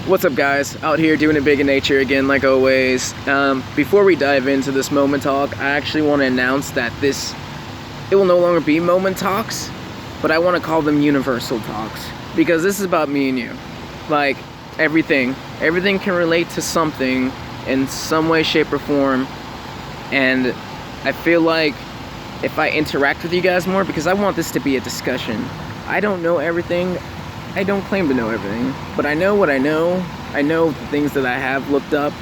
What's up, guys? Out here doing it big in nature again, like always. Before we dive into this moment talk, I actually want to announce that it will no longer be moment talks, but I want to call them universal talks, because this is about me and you. Like, everything can relate to something in some way, shape, or form, and I feel like if I interact with you guys more, because I want this to be a discussion. I don't know everything. I don't claim to know everything, but I know what I know. I know the things that I have looked up,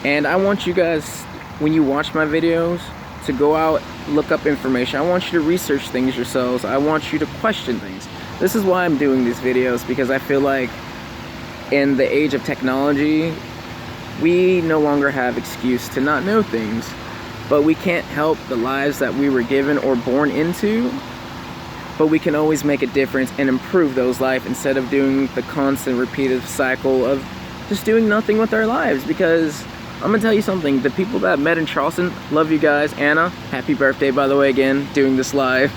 and I want you guys, when you watch my videos, to go out, look up information. I want you to research things yourselves. I want you to question things. This is why I'm doing these videos, because I feel like in the age of technology, we no longer have excuse to not know things, but we can't help the lives that we were given or born into. But we can always make a difference and improve those lives instead of doing the constant repeated cycle of just doing nothing with our lives. Because I'm gonna tell you something, the people that I met in Charleston, love you guys. Anna, happy birthday, by the way, again, doing this live.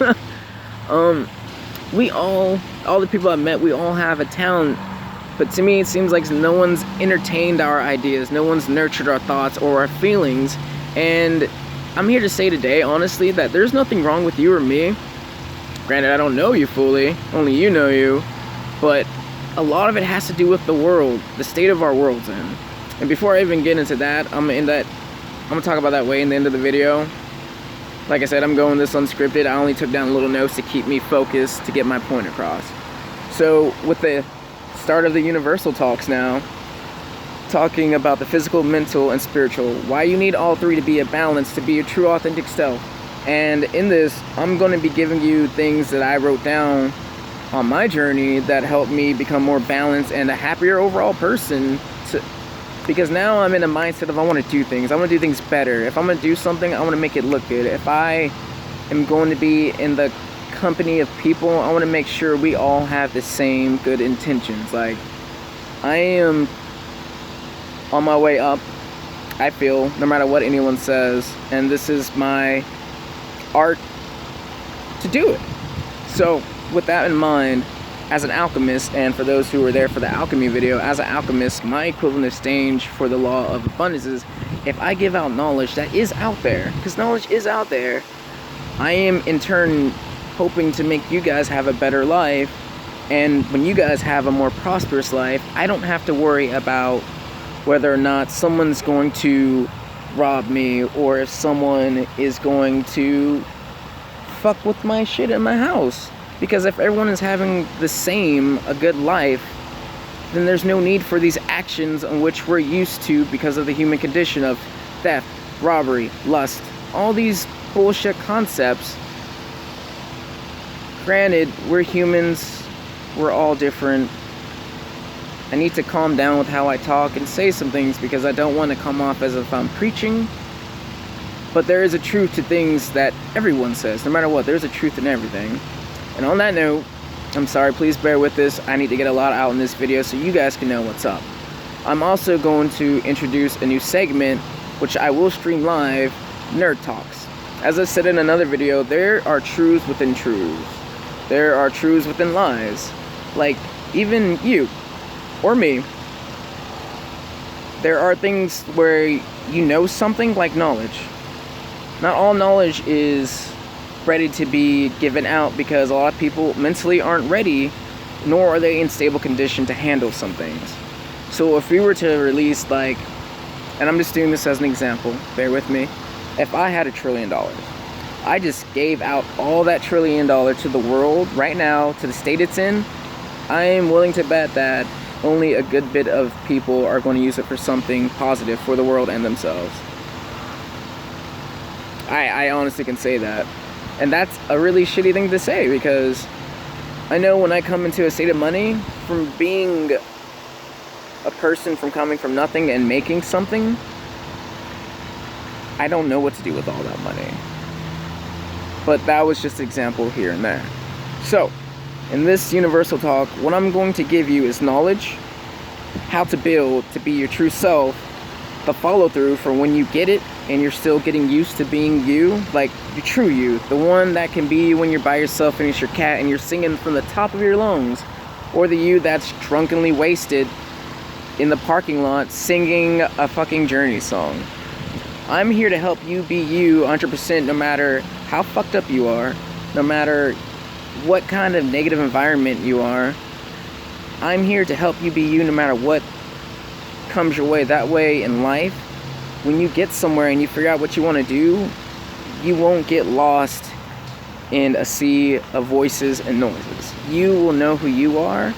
We all the people I met, we all have a talent, but to me it seems like no one's entertained our ideas, no one's nurtured our thoughts or our feelings. And I'm here to say today, honestly, that there's nothing wrong with you or me. Granted, I don't know you fully, only you know you, but a lot of it has to do with the world, the state of our world's in. And before I even get into that, I'm gonna talk about that way in the end of the video. Like I said, I'm going this unscripted. I only took down little notes to keep me focused, to get my point across. So with the start of the universal talks now, talking about the physical, mental, and spiritual, why you need all three to be a balance, to be your true authentic self. And in this, I'm going to be giving you things that I wrote down on my journey that helped me become more balanced and a happier overall person. Because now I'm in a mindset of I want to do things. I want to do things better. If I'm going to do something, I want to make it look good. If I am going to be in the company of people, I want to make sure we all have the same good intentions. Like, I am on my way up, I feel, no matter what anyone says. And this is my art to do it. So with that in mind, as an alchemist, and for those who were there for the alchemy video, as an alchemist, my equivalent exchange for the law of abundance is if I give out knowledge that is out there, because knowledge is out there, I am in turn hoping to make you guys have a better life. And when you guys have a more prosperous life, I don't have to worry about whether or not someone's going to rob me, or if someone is going to fuck with my shit in my house. Because if everyone is having a good life, then there's no need for these actions on which we're used to because of the human condition of theft, robbery, lust, all these bullshit concepts. Granted, we're humans, we're all different. I need to calm down with how I talk and say some things, because I don't want to come off as if I'm preaching. But there is a truth to things that everyone says. No matter what, there's a truth in everything. And on that note, I'm sorry, please bear with this. I need to get a lot out in this video so you guys can know what's up. I'm also going to introduce a new segment, which I will stream live, Nerd Talks. As I said in another video, there are truths within truths. There are truths within lies. Like, even you or me, there are things where you know something, like knowledge. Not all knowledge is ready to be given out, because a lot of people mentally aren't ready, nor are they in stable condition to handle some things. So if we were to release, like, and I'm just doing this as an example, bear with me, if I had $1 trillion, I just gave out all that $1 trillion to the world right now, to the state it's in, I am willing to bet that only a good bit of people are going to use it for something positive for the world and themselves. I honestly can say that. And that's a really shitty thing to say, because I know when I come into a state of money, from being a person from coming from nothing and making something, I don't know what to do with all that money. But that was just an example here and there. So, in this universal talk, what I'm going to give you is knowledge, how to build to be your true self, the follow through for when you get it and you're still getting used to being you, like your true you, the one that can be when you're by yourself and it's your cat and you're singing from the top of your lungs, or the you that's drunkenly wasted in the parking lot singing a fucking Journey song. I'm here to help you be you 100%, no matter how fucked up you are, no matter what kind of negative environment you are. I'm here to help you be you no matter what comes your way. That way in life, when you get somewhere and you figure out what you want to do, you won't get lost in a sea of voices and noises. You will know who you are,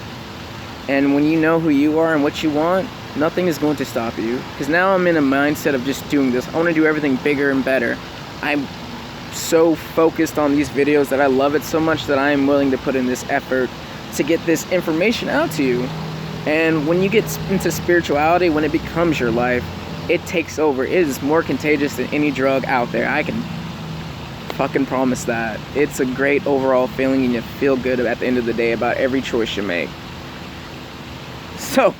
and when you know who you are and what you want, nothing is going to stop you. Because now I'm in a mindset of just doing this. I want to do everything bigger and better. I'm so focused on these videos that I love it so much that I am willing to put in this effort to get this information out to you. And when you get into spirituality, when it becomes your life, it takes over. It is more contagious than any drug out there. I can fucking promise that. It's a great overall feeling, and you feel good at the end of the day about every choice you make. So,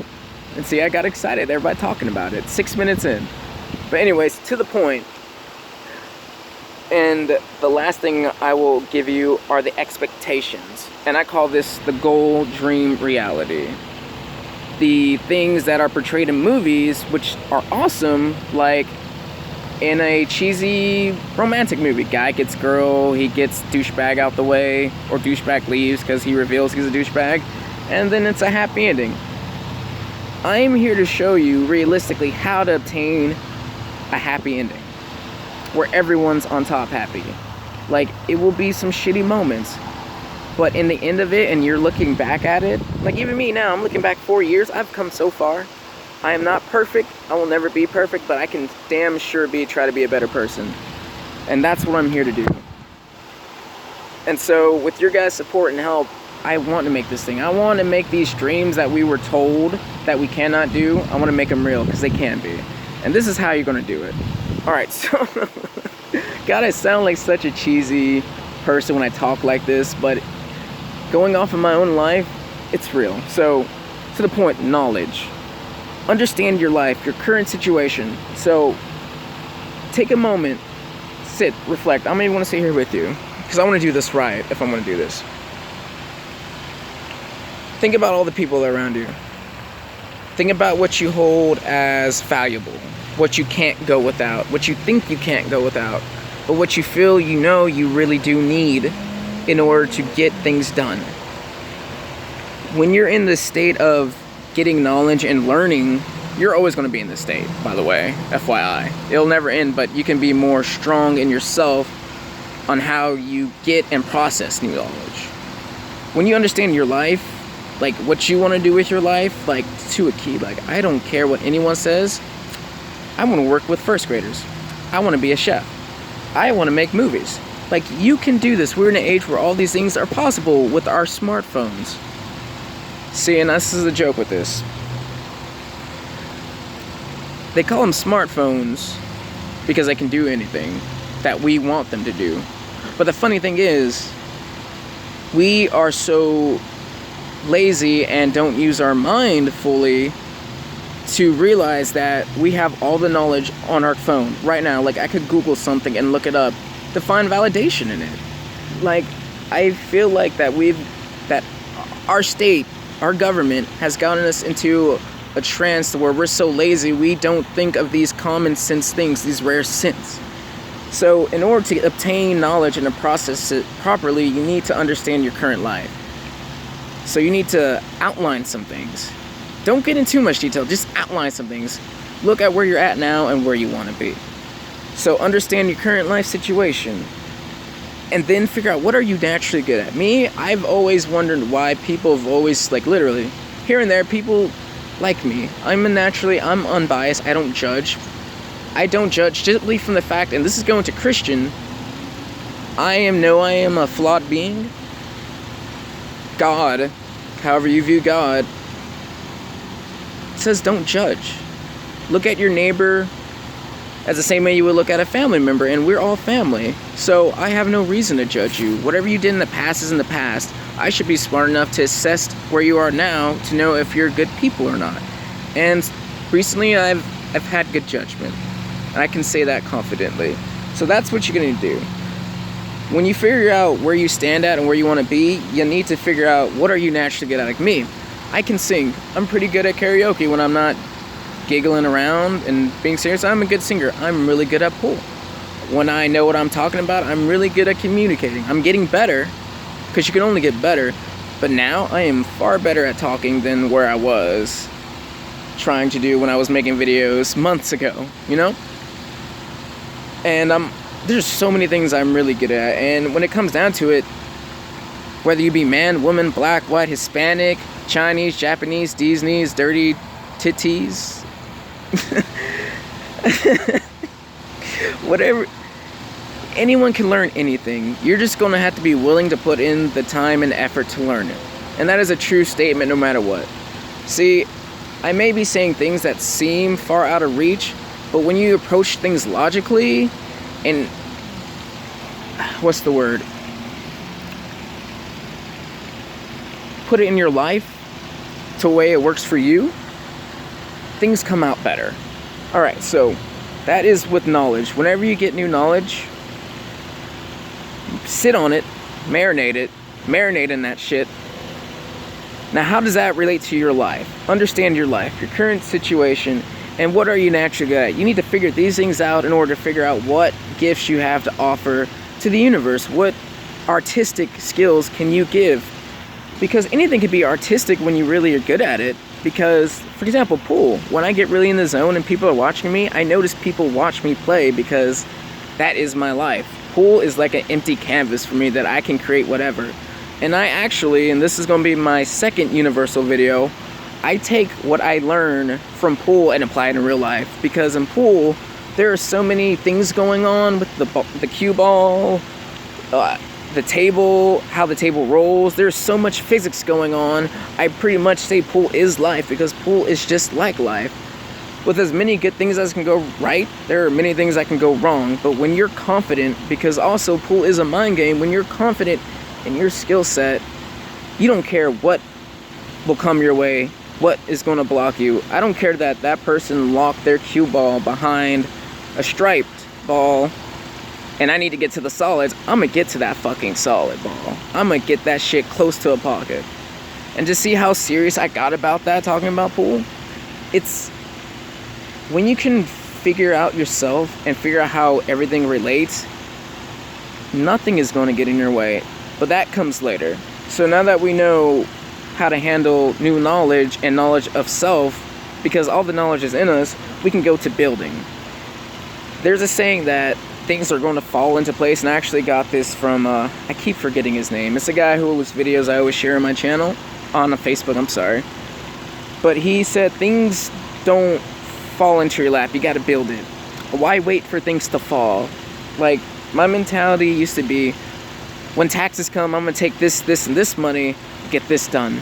and see, I got excited. Everybody talking about it. 6 minutes in. But anyways, to the point. And the last thing I will give you are the expectations. And I call this the goal, dream, reality. The things that are portrayed in movies, which are awesome, like in a cheesy romantic movie. Guy gets girl, he gets douchebag out the way, or douchebag leaves because he reveals he's a douchebag, and then it's a happy ending. I am here to show you realistically how to obtain a happy ending where everyone's on top happy. Like, it will be some shitty moments, but in the end of it, and you're looking back at it, like even me now, I'm looking back 4 years, I've come so far. I am not perfect, I will never be perfect, but I can damn sure try to be a better person. And that's what I'm here to do. And so, with your guys' support and help, I want to make this thing. I want to make these dreams that we were told that we cannot do, I want to make them real, because they can be. And this is how you're going to do it. Alright, so, God, I sound like such a cheesy person when I talk like this, but going off of my own life, it's real. So, to the point, knowledge. Understand your life, your current situation. So, take a moment, sit, reflect. I'm even want to sit here with you, because I want to do this right if I'm going to do this. Think about all the people around you. Think about what you hold as valuable, what you can't go without, what you think you can't go without, but what you feel you know you really do need in order to get things done. When you're in the state of getting knowledge and learning, you're always going to be in this state, by the way, FYI. It'll never end, but you can be more strong in yourself on how you get and process new knowledge. When you understand your life, like what you want to do with your life, like to a key, like I don't care what anyone says. I want to work with first graders. I want to be a chef. I want to make movies. Like, you can do this. We're in an age where all these things are possible with our smartphones. See, and this is a joke with this. They call them smartphones because they can do anything that we want them to do. But the funny thing is, we are so lazy and don't use our mind fully to realize that we have all the knowledge on our phone right now. Like, I could Google something and look it up to find validation in it. Like, I feel like that our state, our government has gotten us into a trance where we're so lazy we don't think of these common sense things, these rare sense. So in order to obtain knowledge and to process it properly, you need to understand your current life. So you need to outline some things. Don't get in too much detail, just outline some things. Look at where you're at now and where you want to be. So understand your current life situation. And then figure out, what are you naturally good at? Me, I've always wondered why people have always, like, literally, here and there, people like me. I'm unbiased. I don't judge. I don't judge simply from the fact, and this is going to Christian, I am a flawed being. God, however you view God, says don't judge. Look at your neighbor as the same way you would look at a family member, and we're all family. So I have no reason to judge you. Whatever you did in the past is in the past. I should be smart enough to assess where you are now to know if you're good people or not. And recently I've had good judgment, and I can say that confidently. So that's what you're going to do. When you figure out where you stand at and where you want to be, you need to figure out, what are you naturally good at? Like me, I can sing. I'm pretty good at karaoke when I'm not giggling around and being serious. I'm a good singer. I'm really good at pool. When I know what I'm talking about, I'm really good at communicating. I'm getting better, because you can only get better. But now I am far better at talking than where I was trying to do when I was making videos months ago, you know? And there's so many things I'm really good at. And when it comes down to it, whether you be man, woman, black, white, Hispanic, Chinese, Japanese, Disney's, dirty titties, whatever, anyone can learn anything. You're just going to have to be willing to put in the time and effort to learn it. And that is a true statement no matter what. See, I may be saying things that seem far out of reach, but when you approach things logically and, what's the word? Put it in your life to a way it works for you, things come out better. Alright, so that is with knowledge. Whenever you get new knowledge, sit on it, marinate in that shit. Now, how does that relate to your life? Understand your life, your current situation, and what are you naturally good at? You need to figure these things out in order to figure out what gifts you have to offer to the universe. What artistic skills can you give? Because anything can be artistic when you really are good at it. Because, for example, pool. When I get really in the zone and people are watching me, I notice people watch me play because that is my life. Pool is like an empty canvas for me that I can create whatever. And I actually, and this is going to be my second universal video, I take what I learn from pool and apply it in real life. Because in pool, there are so many things going on with the cue ball, the table, how the table rolls. There's so much physics going on. I pretty much say pool is life, because pool is just like life. With as many good things as can go right, there are many things that can go wrong. But when you're confident, because also pool is a mind game, when you're confident in your skill set, you don't care what will come your way, what is going to block you. I don't care that that person locked their cue ball behind a striped ball and I need to get to the solids. I'm gonna get to that fucking solid ball. I'm gonna get that shit close to a pocket. And just see how serious I got about that, talking about pool. It's when you can figure out yourself and figure out how everything relates, nothing is going to get in your way. But that comes later. So now that we know how to handle new knowledge and knowledge of self, because all the knowledge is in us, we can go to building. There's a saying that things are going to fall into place, and I actually got this from, I keep forgetting his name. It's a guy whose videos I always share on my channel, on Facebook, I'm sorry. But he said things don't fall into your lap, you gotta build it. Why wait for things to fall? Like, my mentality used to be, when taxes come, I'm gonna take this, this, and this money, get this done.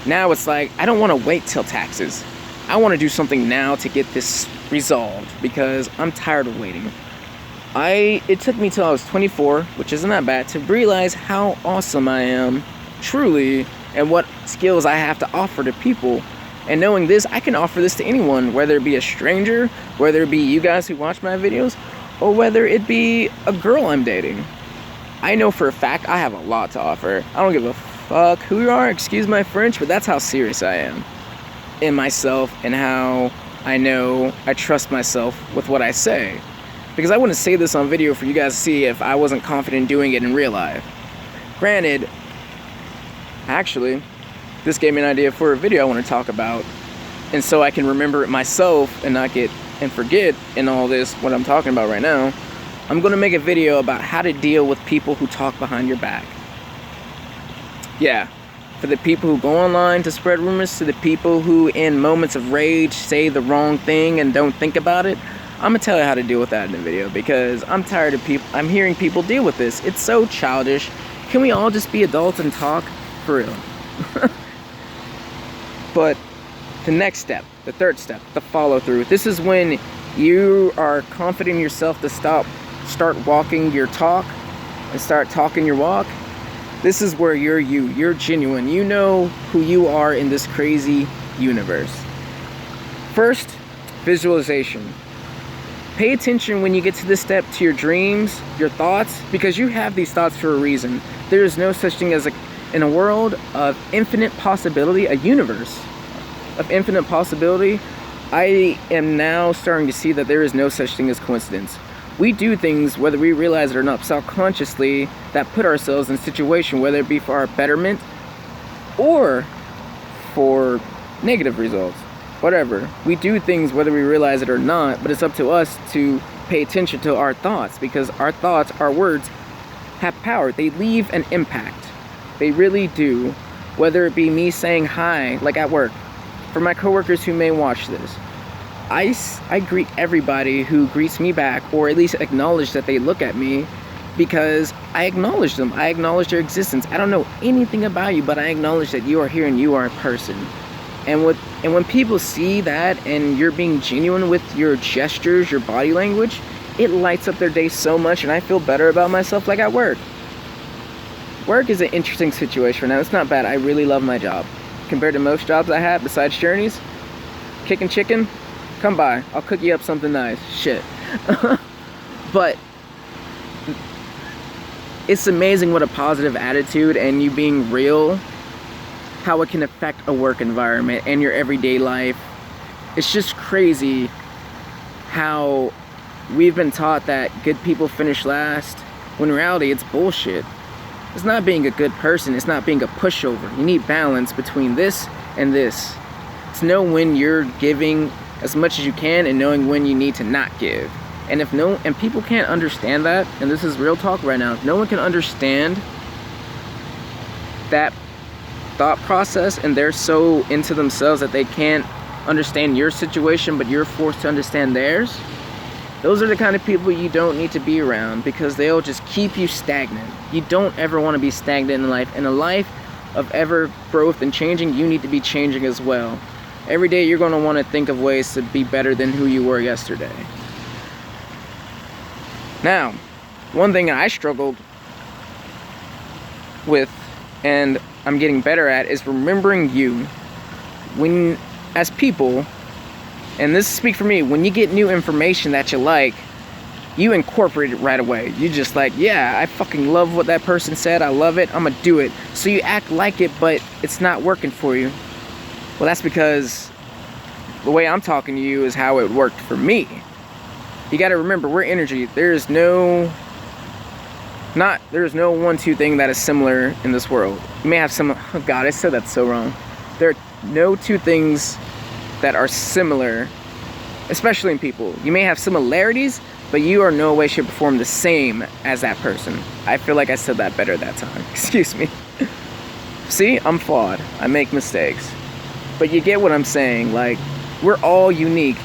Now it's like, I don't wanna wait till taxes. I wanna do something now to get this resolved, because I'm tired of waiting. It took me till I was 24, which isn't that bad, to realize how awesome I am, truly, and what skills I have to offer to people. And knowing this, I can offer this to anyone, whether it be a stranger, whether it be you guys who watch my videos, or whether it be a girl I'm dating. I know for a fact I have a lot to offer. I don't give a fuck who you are, excuse my French, but that's how serious I am in myself and how I know I trust myself with what I say. Because I wouldn't say this on video for you guys to see if I wasn't confident doing it in real life. Granted, actually, this gave me an idea for a video I want to talk about, and so I can remember it myself and not get and forget in all this what I'm talking about right now. I'm going to make a video about how to deal with people who talk behind your back. Yeah, for the people who go online to spread rumors, to the people who in moments of rage say the wrong thing and don't think about it, I'm going to tell you how to deal with that in the video, because I'm tired of people, I'm hearing people deal with this. It's so childish. Can we all just be adults and talk? For real. But the next step, the third step, the follow through. This is when you are confident in yourself to start walking your talk and start talking your walk. This is where you're genuine. You know who you are in this crazy universe. First, visualization. Pay attention when you get to this step to your dreams, your thoughts, because you have these thoughts for a reason. There is no such thing as In a world of infinite possibility, a universe of infinite possibility, I am now starting to see that there is no such thing as coincidence. We do things, whether we realize it or not, subconsciously, that put ourselves in a situation, whether it be for our betterment or for negative results. Whatever. We do things whether we realize it or not, but it's up to us to pay attention to our thoughts, because our thoughts, our words, have power. They leave an impact. They really do. Whether it be me saying hi, like at work. For my coworkers who may watch this, I greet everybody who greets me back, or at least acknowledge that they look at me, because I acknowledge them. I acknowledge their existence. I don't know anything about you, but I acknowledge that you are here and you are a person. And when people see that and you're being genuine with your gestures, your body language, it lights up their day so much, and I feel better about myself, like at work. Work is an interesting situation now. It's not bad. I really love my job. Compared to most jobs I had besides Journeys, kicking chicken, come by. I'll cook you up something nice. Shit. But it's amazing what a positive attitude and you being real, how it can affect a work environment and your everyday life. It's just crazy how we've been taught that good people finish last, when in reality it's bullshit. It's not being a good person, it's not being a pushover. You need balance between this and this. It's know when you're giving as much as you can and knowing when you need to not give. And and people can't understand that, and this is real talk right now, if no one can understand that thought process and they're so into themselves that they can't understand your situation, but you're forced to understand theirs, those are the kind of people you don't need to be around, because they'll just keep you stagnant. You don't ever want to be stagnant in life. In a life of ever growth and changing, you need to be changing as well. Every day you're going to want to think of ways to be better than who you were yesterday. Now, one thing I struggled with and I'm getting better at is remembering you. When, as people, and this speaks for me, when you get new information that you like, you incorporate it right away. You just like, yeah, I fucking love what that person said. I love it. I'm gonna do it. So you act like it, but it's not working for you. Well, that's because the way I'm talking to you is how it worked for me. You gotta remember, we're energy. There's no 1-2 thing that is similar in this world. You may have some, oh God, I said that so wrong. There are no two things that are similar, especially in people. You may have similarities, but you are no way, shape, or form the same as that person. I feel like I said that better that time. Excuse me. See, I'm flawed. I make mistakes. But you get what I'm saying. Like, we're all unique.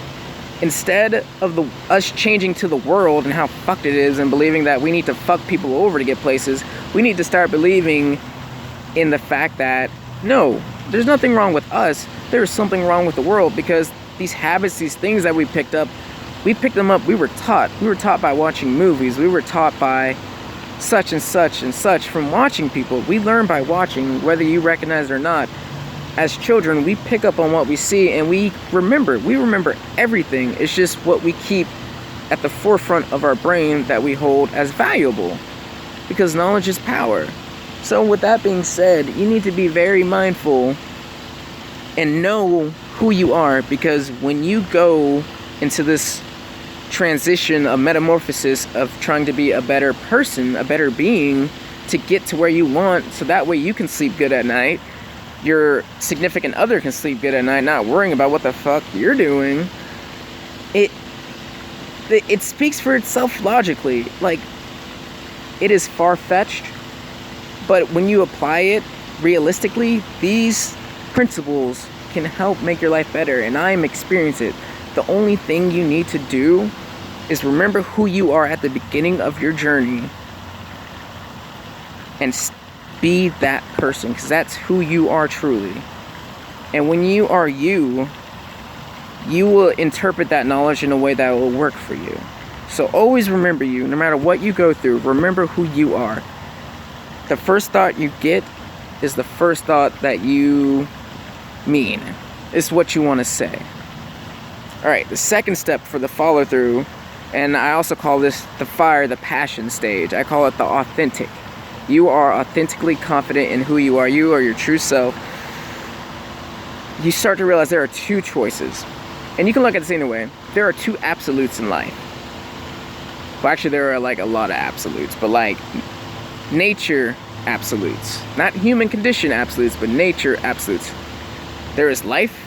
Instead of us changing to the world and how fucked it is and believing that we need to fuck people over to get places, we need to start believing in the fact that, no, there's nothing wrong with us. There's something wrong with the world, because these habits, these things that we picked up, we were taught. We were taught by watching movies. We were taught by such and such and such from watching people. We learn by watching, whether you recognize it or not. As children, we pick up on what we see and we remember everything. It's just what we keep at the forefront of our brain that we hold as valuable, because knowledge is power. So with that being said, you need to be very mindful and know who you are, because when you go into this transition of metamorphosis of trying to be a better person, a better being, to get to where you want, so that way you can sleep good at night, your significant other can sleep good at night, not worrying about what the fuck you're doing, it speaks for itself logically. Like, it is far-fetched, but when you apply it realistically, these principles can help make your life better, and I am experiencing it. The only thing you need to do is remember who you are at the beginning of your journey and be that person, because that's who you are truly. And when you are you will interpret that knowledge in a way that will work for you. So always remember you, no matter what you go through, remember who you are. The first thought you get is the first thought that you mean. It's what you want to say. Alright, the second step for the follow through, and I also call this the fire, the passion stage. I call it the authentic. you are authentically confident in who you are your true self, you start to realize there are two choices. And you can look at this in a way. There are two absolutes in life. Well, actually, there are like a lot of absolutes, but like nature absolutes. Not human condition absolutes, but nature absolutes. There is life,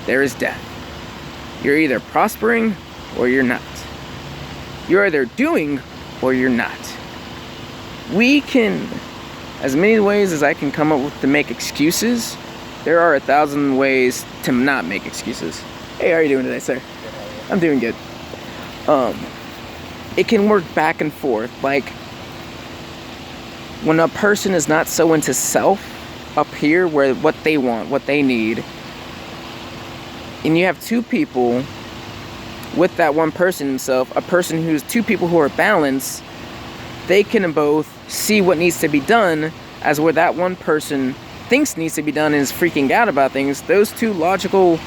there is death. You're either prospering or you're not. You're either doing or you're not. We can, as many ways as I can come up with to make excuses, there are 1,000 ways to not make excuses. Hey, how are you doing today, sir? I'm doing good. It can work back and forth. Like, when a person is not so into self up here, where what they want, what they need, and you have two people with that one person himself, a person who's two people who are balanced, they can both see what needs to be done as where that one person thinks needs to be done and is freaking out about things. Those two logical,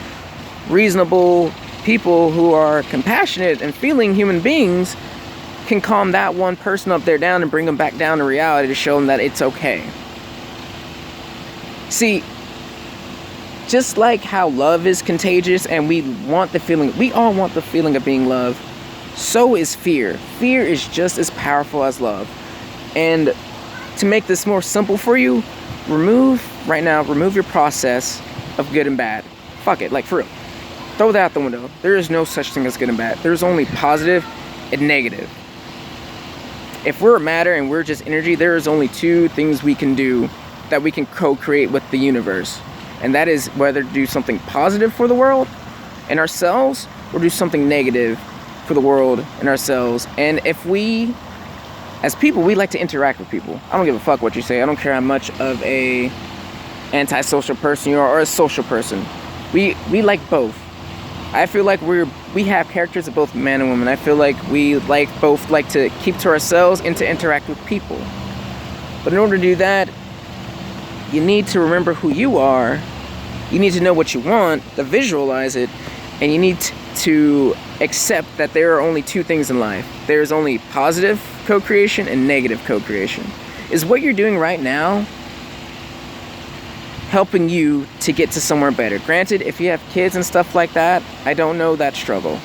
reasonable people who are compassionate and feeling human beings can calm that one person up there down and bring them back down to reality to show them that it's okay. See, just like how love is contagious and we all want the feeling of being loved, so is fear. Fear is just as powerful as love. And to make this more simple for you, remove your process of good and bad. Fuck it, like for real. Throw that out the window. There is no such thing as good and bad. There's only positive and negative. If we're matter and we're just energy, there is only two things we can do that we can co-create with the universe. And that is whether to do something positive for the world and ourselves, or do something negative for the world and ourselves. And if we, as people, we like to interact with people. I don't give a fuck what you say. I don't care how much of a antisocial person you are or a social person. We like both. I feel like we have characters of both man and woman. I feel like we both like to keep to ourselves and to interact with people. But in order to do that, you need to remember who you are. You need to know what you want, to visualize it, and you need to accept that there are only two things in life. There's only positive co-creation and negative co-creation. Is what you're doing right now helping you to get to somewhere better? Granted, if you have kids and stuff like that, I don't know that struggle,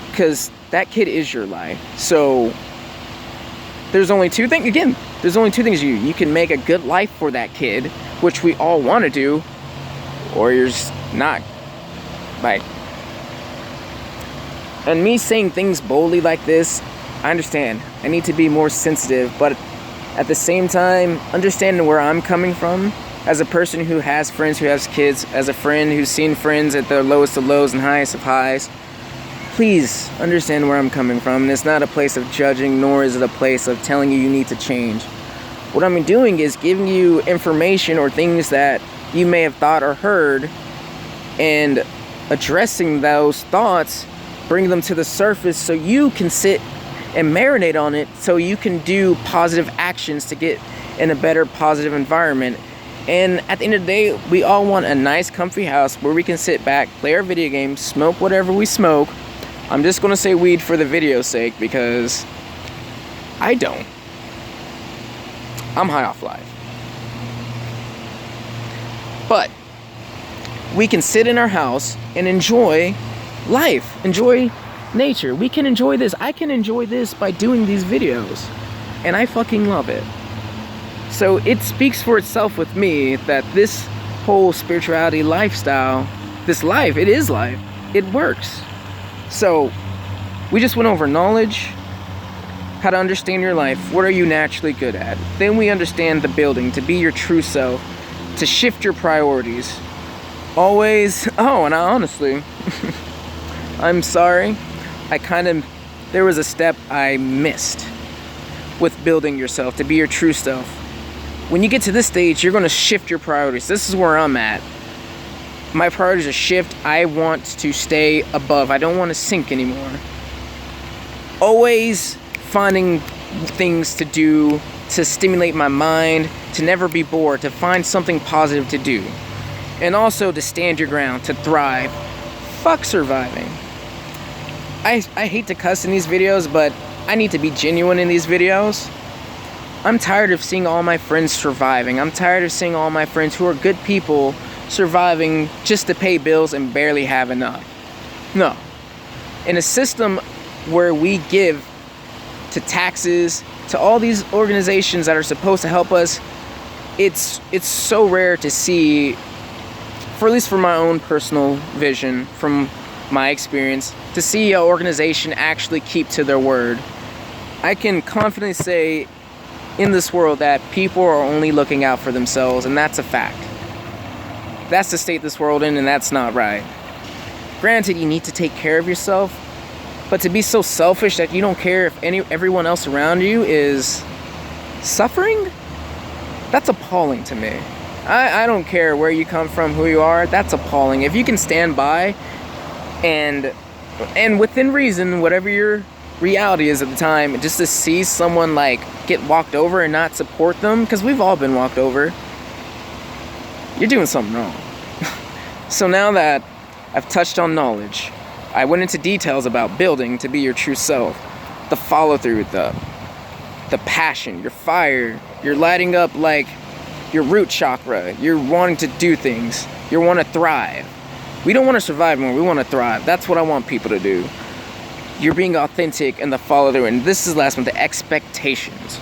because that kid is your life. So there's only two things. Again, there's only two things you can make a good life for that kid, which we all want to do, or you're just not. Like, and me saying things boldly like this, I understand. I need to be more sensitive, but at the same time, understanding where I'm coming from, as a person who has friends who has kids, as a friend who's seen friends at the lowest of lows and highest of highs, please understand where I'm coming from. And it's not a place of judging, nor is it a place of telling you need to change. What I'm doing is giving you information or things that you may have thought or heard, and addressing those thoughts, bring them to the surface so you can sit and marinate on it, so you can do positive actions to get in a better positive environment. And at the end of the day, we all want a nice comfy house where we can sit back, play our video games, smoke whatever we smoke. I'm just gonna say weed for the video's sake, because I don't. I'm high off life. But we can sit in our house and enjoy life, enjoy nature. We can enjoy this. I can enjoy this by doing these videos, and I fucking love it. So it speaks for itself with me that this whole spirituality lifestyle, this life, it is life. It works. So we just went over knowledge, how to understand your life, what are you naturally good at. Then we understand the building, to be your true self, to shift your priorities. Always, and I honestly, I'm sorry, there was a step I missed with building yourself, to be your true self. When you get to this stage, you're gonna shift your priorities. This is where I'm at. My priorities are shift. I want to stay above. I don't want to sink anymore. Always finding things to do, to stimulate my mind, to never be bored, to find something positive to do. And also to stand your ground, to thrive. Fuck surviving. I hate to cuss in these videos, but I need to be genuine in these videos. I'm tired of seeing all my friends surviving. I'm tired of seeing all my friends who are good people surviving just to pay bills and barely have enough. No. In a system where we give to taxes, to all these organizations that are supposed to help us, it's so rare to see, for at least from my own personal vision, from my experience, to see an organization actually keep to their word. I can confidently say in this world that people are only looking out for themselves, and that's a fact. That's the state this world in, and that's not right. Granted, you need to take care of yourself, but to be so selfish that you don't care if everyone else around you is suffering, that's appalling to me. I don't care where you come from, who you are, that's appalling. If you can stand by and within reason, whatever your reality is at the time, just to see someone like get walked over and not support them, because we've all been walked over, you're doing something wrong. So now that I've touched on knowledge, I went into details about building to be your true self, the follow through, the passion, your fire, you're lighting up like your root chakra, you're wanting to do things, you want to thrive. We don't want to survive more, we want to thrive. That's what I want people to do. You're being authentic and the follow through, and this is the last one, the expectations.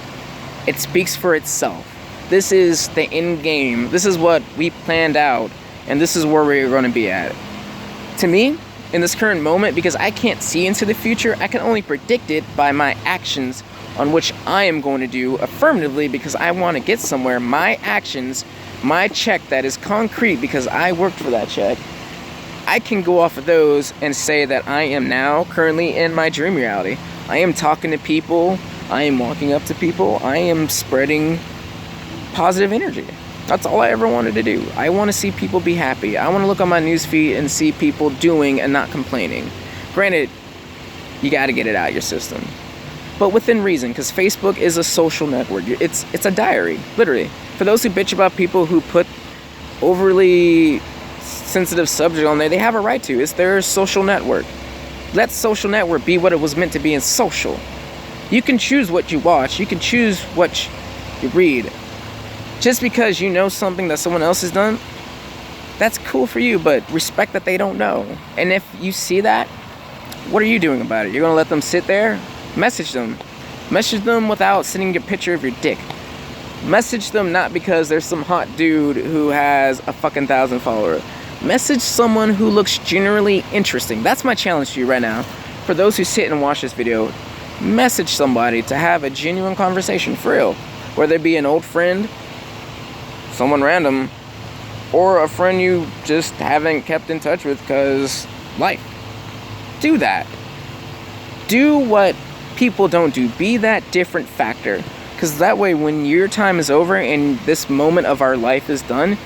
It speaks for itself. This is the end game. This is what we planned out, and this is where we're going to be at. To me, in this current moment, because I can't see into the future, I can only predict it by my actions on which I am going to do affirmatively because I want to get somewhere. My actions, my check that is concrete because I worked for that check, I can go off of those and say that I am now currently in my dream reality. I am talking to people, I am walking up to people, I am spreading positive energy. That's all I ever wanted to do. I want to see people be happy. I want to look on my newsfeed and see people doing and not complaining. Granted, you got to get it out of your system, but within reason, because Facebook is a social network. It's a diary, literally. For those who bitch about people who put overly sensitive subject on there, they have a right to. It's their social network. Let social network be what it was meant to be, in social. You can choose what you watch. You can choose what you read. Just because you know something that someone else has done, that's cool for you, but respect that they don't know. And if you see that, what are you doing about it? You're gonna let them sit there? Message them. Message them without sending a picture of your dick. Message them not because there's some hot dude who has a fucking 1,000 followers. Message someone who looks generally interesting. That's my challenge to you right now. For those who sit and watch this video, message somebody to have a genuine conversation, for real. Whether it be an old friend, someone random, or a friend you just haven't kept in touch with because life. Do that. Do what people don't do. Be that different factor, because that way when your time is over and this moment of our life is done,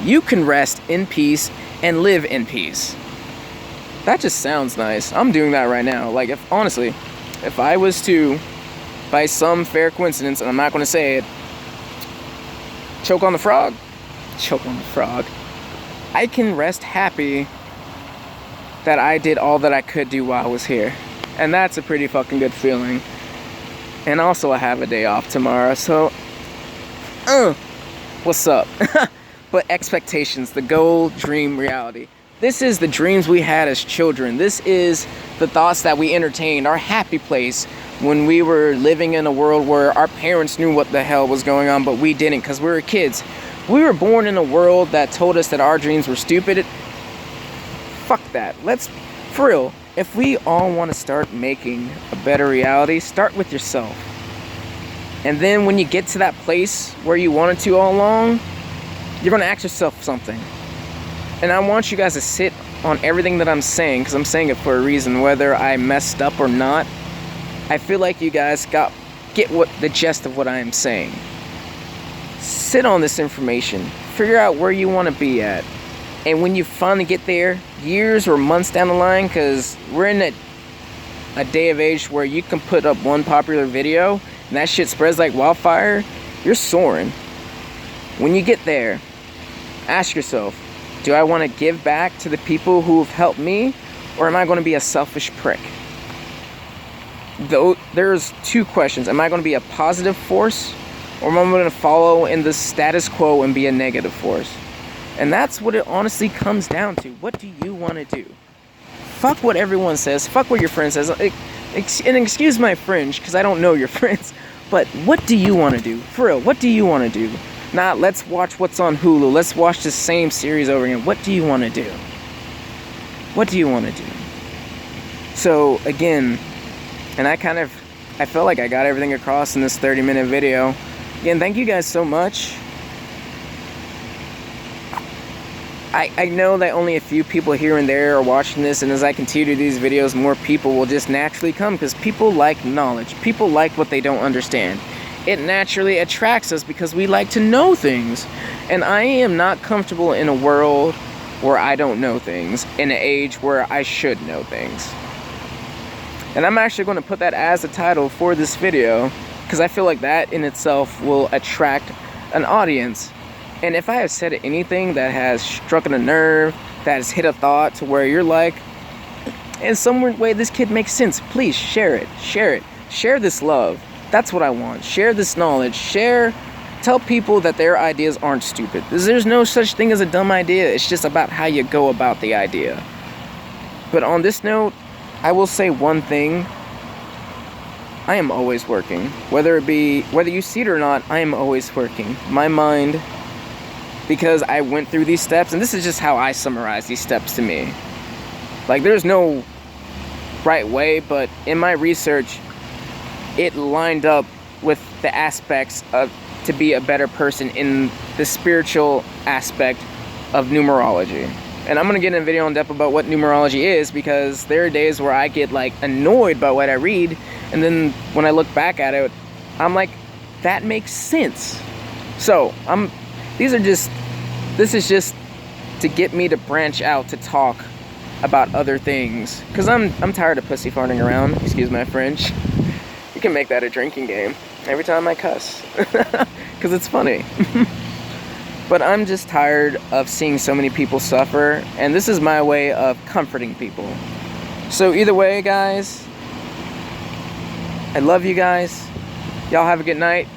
you can rest in peace and live in peace. That just sounds nice. I'm doing that right now. Like, if I was to, by some fair coincidence, and I'm not going to say it, choke on the frog, I can rest happy that I did all that I could do while I was here. And that's a pretty fucking good feeling. And also I have a day off tomorrow, so what's up? But expectations, the goal, dream, reality. This is the dreams we had as children. This is the thoughts that we entertained, our happy place when we were living in a world where our parents knew what the hell was going on, but we didn't because we were kids. We were born in a world that told us that our dreams were stupid. Fuck that. Let's, for real, if we all want to start making a better reality, start with yourself. And then when you get to that place where you wanted to all along, you're going to ask yourself something. And I want you guys to sit on everything that I'm saying, because I'm saying it for a reason, whether I messed up or not. I feel like you guys get what the gist of what I am saying. Sit on this information. Figure out where you want to be at. And when you finally get there, years or months down the line, because we're in a day of age where you can put up one popular video and that shit spreads like wildfire, you're soaring. When you get there, ask yourself, do I want to give back to the people who have helped me, or am I going to be a selfish prick? Though there's two questions. Am I going to be a positive force, or am I going to follow in the status quo and be a negative force? And that's what it honestly comes down to. What do you want to do? Fuck what everyone says. Fuck what your friend says. And excuse my fringe, because I don't know your friends. But what do you want to do? For real, what do you want to do? Not let's watch what's on Hulu. Let's watch the same series over again. What do you want to do? What do you want to do? So, again, and I felt like I got everything across in this 30-minute video. Again, thank you guys so much. I know that only a few people here and there are watching this, and as I continue these videos, more people will just naturally come, because people like knowledge. People like what they don't understand. It naturally attracts us because we like to know things. And I am not comfortable in a world where I don't know things, in an age where I should know things. And I'm actually going to put that as the title for this video, because I feel like that in itself will attract an audience. And if I have said anything that has struck a nerve, that has hit a thought to where you're like, in some weird way this kid makes sense, please share it. Share this love. That's what I want. Share this knowledge. Tell people that their ideas aren't stupid. There's no such thing as a dumb idea. It's just about how you go about the idea. But on this note, I will say one thing. I am always working. Whether you see it or not, I am always working. My mind, because I went through these steps, and this is just how I summarize these steps to me. Like, there's no right way, but in my research, it lined up with the aspects of to be a better person in the spiritual aspect of numerology. And I'm going to get in a video in depth about what numerology is, because there are days where I get like annoyed by what I read, and then when I look back at it, I'm like, that makes sense. So this is just to get me to branch out to talk about other things, because I'm tired of pussy farting around, excuse my French. You can make that a drinking game every time I cuss, because it's funny. But I'm just tired of seeing so many people suffer, and this is my way of comforting people. So either way, guys, I love you guys. Y'all have a good night.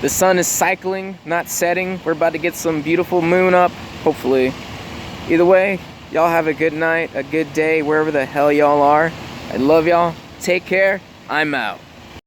The sun is cycling, not setting. We're about to get some beautiful moon up, hopefully. Either way, y'all have a good night, a good day, wherever the hell y'all are. I love y'all. Take care. I'm out.